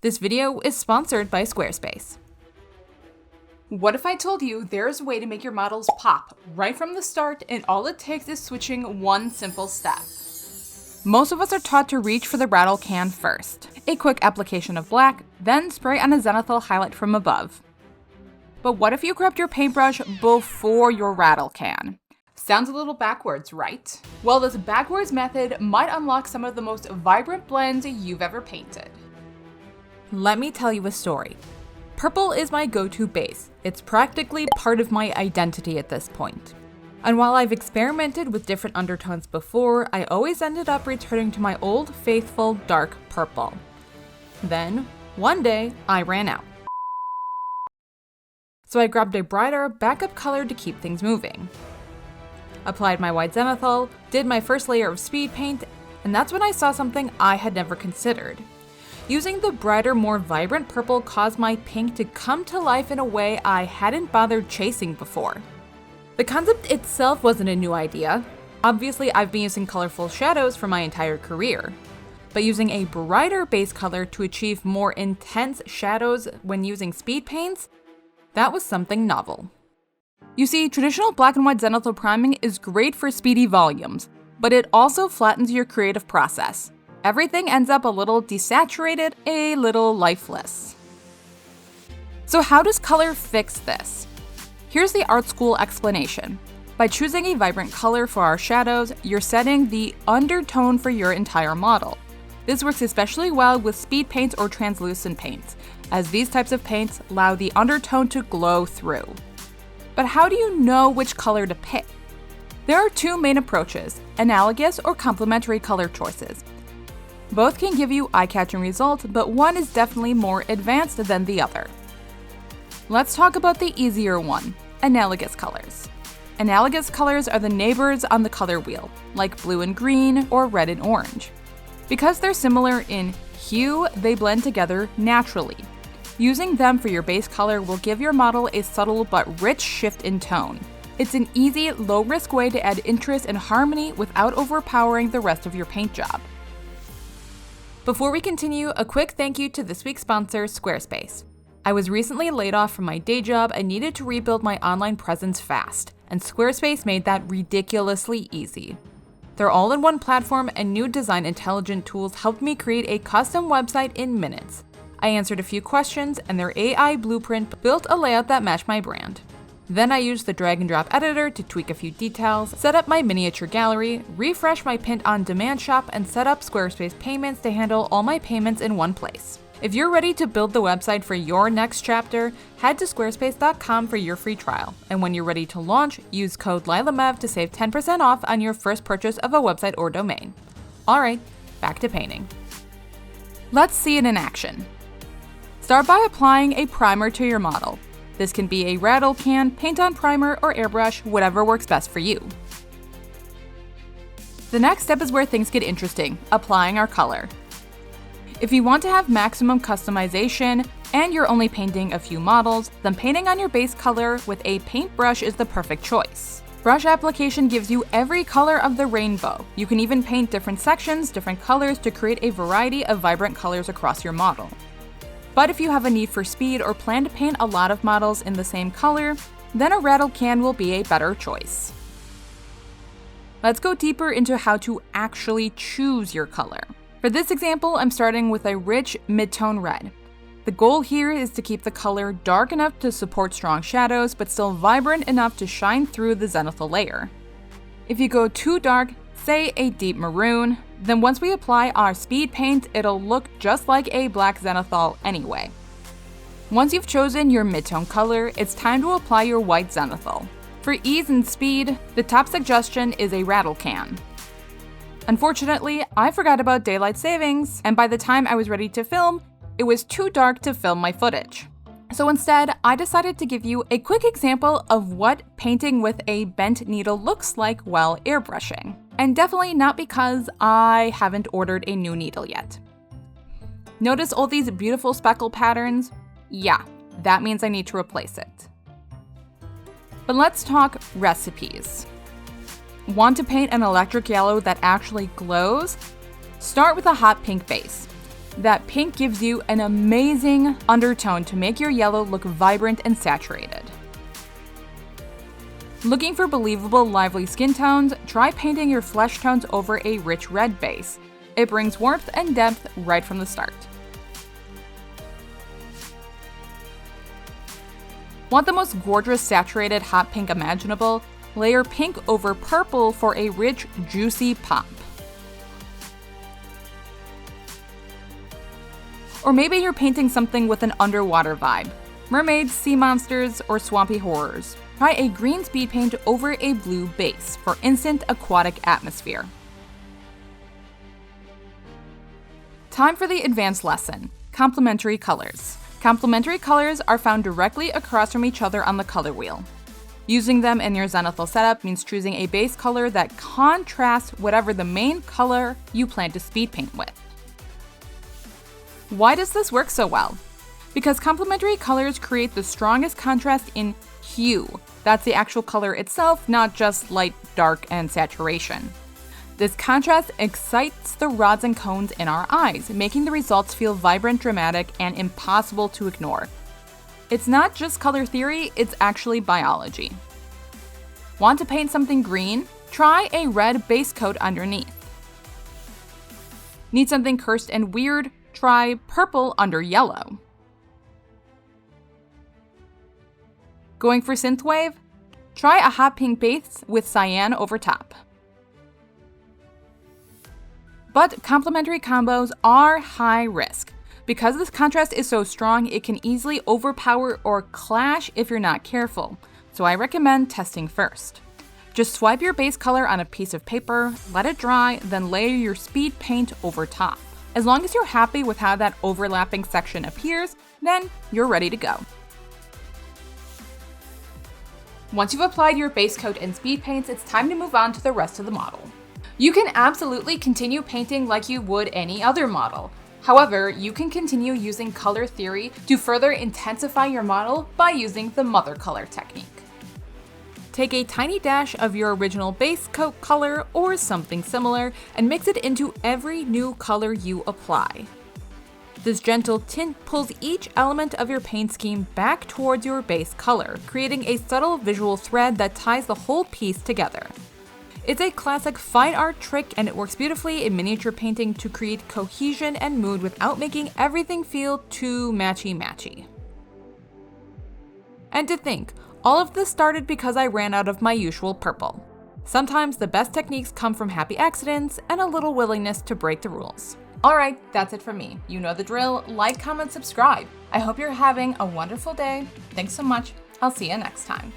This video is sponsored by Squarespace. What if I told you there's a way to make your models pop right from the start and all it takes is switching one simple step? Most of us are taught to reach for the rattle can first. A quick application of black, then spray on a zenithal highlight from above. But what if you grabbed your paintbrush before your rattle can? Sounds a little backwards, right? Well, this backwards method might unlock some of the most vibrant blends you've ever painted. Let me tell you a story. Purple is my go-to base. It's practically part of my identity at this point. And while I've experimented with different undertones before, I always ended up returning to my old faithful dark purple. Then, one day, I ran out. So I grabbed a brighter backup color to keep things moving. Applied my white zenithal, did my first layer of speed paint, and that's when I saw something I had never considered. Using the brighter, more vibrant purple caused my pink to come to life in a way I hadn't bothered chasing before. The concept itself wasn't a new idea. Obviously, I've been using colorful shadows for my entire career. But using a brighter base color to achieve more intense shadows when using speed paints, that was something novel. You see, traditional black and white zenithal priming is great for speedy volumes, but it also flattens your creative process. Everything ends up a little desaturated, a little lifeless. So how does color fix this? Here's the art school explanation. By choosing a vibrant color for our shadows, you're setting the undertone for your entire model. This works especially well with speed paints or translucent paints, as these types of paints allow the undertone to glow through. But how do you know which color to pick? There are two main approaches, analogous or complementary color choices. Both can give you eye-catching results, but one is definitely more advanced than the other. Let's talk about the easier one, analogous colors. Analogous colors are the neighbors on the color wheel, like blue and green or red and orange. Because they're similar in hue, they blend together naturally. Using them for your base color will give your model a subtle but rich shift in tone. It's an easy, low-risk way to add interest and harmony without overpowering the rest of your paint job. Before we continue, a quick thank you to this week's sponsor, Squarespace. I was recently laid off from my day job and needed to rebuild my online presence fast, and Squarespace made that ridiculously easy. Their all-in-one platform and new design intelligent tools helped me create a custom website in minutes. I answered a few questions, and their AI blueprint built a layout that matched my brand. Then I used the drag and drop editor to tweak a few details, set up my miniature gallery, refresh my print-on-demand shop, and set up Squarespace payments to handle all my payments in one place. If you're ready to build the website for your next chapter, head to squarespace.com for your free trial. And when you're ready to launch, use code LYLAMEV to save 10% off on your first purchase of a website or domain. All right, back to painting. Let's see it in action. Start by applying a primer to your model. This can be a rattle can, paint-on primer, or airbrush, whatever works best for you. The next step is where things get interesting, applying our color. If you want to have maximum customization and you're only painting a few models, then painting on your base color with a paintbrush is the perfect choice. Brush application gives you every color of the rainbow. You can even paint different sections, different colors to create a variety of vibrant colors across your model. But if you have a need for speed or plan to paint a lot of models in the same color, then a rattle can will be a better choice. Let's go deeper into how to actually choose your color. For this example, I'm starting with a rich mid-tone red. The goal here is to keep the color dark enough to support strong shadows, but still vibrant enough to shine through the zenithal layer. If you go too dark, say a deep maroon, then once we apply our speed paint, it'll look just like a black zenithal anyway. Once you've chosen your mid-tone color, it's time to apply your white zenithal. For ease and speed, the top suggestion is a rattle can. Unfortunately, I forgot about daylight savings, and by the time I was ready to film, it was too dark to film my footage. So instead, I decided to give you a quick example of what painting with a bent needle looks like while airbrushing. And definitely not because I haven't ordered a new needle yet. Notice all these beautiful speckle patterns? Yeah, that means I need to replace it. But let's talk recipes. Want to paint an electric yellow that actually glows? Start with a hot pink base. that pink gives you an amazing undertone to make your yellow look vibrant and saturated. Looking for believable, lively skin tones? Try painting your flesh tones over a rich red base. It brings warmth and depth right from the start. Want the most gorgeous saturated hot pink imaginable? Layer pink over purple for a rich, juicy pop. Or maybe you're painting something with an underwater vibe. Mermaids, sea monsters, or swampy horrors. Try a green speed paint over a blue base for instant aquatic atmosphere. Time for the advanced lesson, complementary colors. Complementary colors are found directly across from each other on the color wheel. Using them in your Zenithal setup means choosing a base color that contrasts whatever the main color you plan to speed paint with. Why does this work so well? Because complementary colors create the strongest contrast in hue. That's the actual color itself, not just light, dark, and saturation. This contrast excites the rods and cones in our eyes, making the results feel vibrant, dramatic, and impossible to ignore. It's not just color theory, it's actually biology. Want to paint something green? Try a red base coat underneath. Need something cursed and weird? Try purple under yellow. Going for synthwave? Try a hot pink base with cyan over top. But complementary combos are high risk. Because this contrast is so strong, it can easily overpower or clash if you're not careful, so I recommend testing first. Just swipe your base color on a piece of paper, let it dry, then layer your speed paint over top. As long as you're happy with how that overlapping section appears, then you're ready to go. Once you've applied your base coat and speed paints, it's time to move on to the rest of the model. You can absolutely continue painting like you would any other model. However, you can continue using color theory to further intensify your model by using the mother color technique. Take a tiny dash of your original base coat color or something similar and mix it into every new color you apply. This gentle tint pulls each element of your paint scheme back towards your base color, creating a subtle visual thread that ties the whole piece together. It's a classic fine art trick, and it works beautifully in miniature painting to create cohesion and mood without making everything feel too matchy-matchy. And to think, all of this started because I ran out of my usual purple. Sometimes the best techniques come from happy accidents and a little willingness to break the rules. Alright, that's it from me. You know the drill. Like, comment, subscribe. I hope you're having a wonderful day. Thanks so much. I'll see you next time.